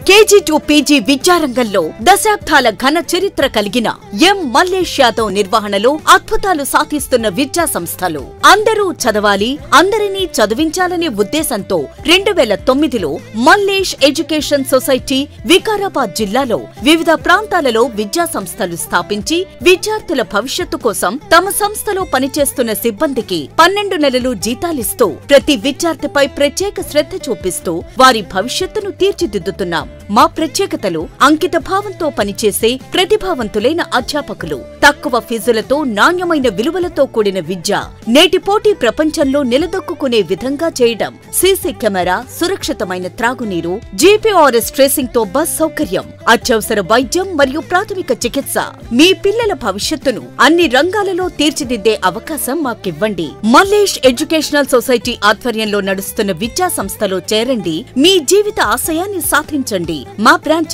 KG to PG విద్యారంగంలో దశాబ్దాల ఘన చరిత్ర కలిగిన ఎం మల్లేష్ యాదవ్ నిర్వహణలో అద్భుతాలు సాధిస్తున్న విద్యా సంస్థలు. అందరూ చదవాలి, అందరినీ చదివించాలనే ఉద్దేశంతో 2009లో మల్లేష్ ఎడ్యుకేషన్ సొసైటీ వికారాబాద్ జిల్లాలో వివిధ ప్రాంతాలలో విద్యా సంస్థలు స్థాపించి విద్యార్థుల భవిష్యత్తు కోసం తమ సంస్థలో పనిచేస్తున్న సిబ్బందికి 12 నెలలు జీతాలిస్తూ ప్రతి విద్యార్థిపై ప్రత్యేక శ్రద్ధ చూపిస్తూ వారి భవిష్యత్తును తీర్చిదిద్దుతున్నాం. మా ప్రత్యేకతలు అంకిత భావంతో పనిచేసే ప్రతిభావంతులైన అధ్యాపకులు, తక్కువ ఫీజులతో నాణ్యమైన విలువలతో కూడిన విద్య, నేటి పోటీ ప్రపంచంలో నిలదొక్కునే విధంగా చేయడం, సీసీ కెమెరా, సురక్షితమైన త్రాగునీరు, జీపీఆర్ఎస్ ట్రేసింగ్ తో బస్ సౌకర్యం, అత్యవసర వైద్యం మరియు ప్రాథమిక చికిత్స. మీ పిల్లల భవిష్యత్తును అన్ని రంగాలలో తీర్చిదిద్దే అవకాశం మాకివ్వండి. మల్లేష్ ఎడ్యుకేషనల్ సొసైటీ ఆధ్వర్యంలో నడుస్తున్న విద్యా సంస్థలో చేరండి. మీ జీవిత ఆశయాన్ని సాధించండి. మా బ్రాంచ్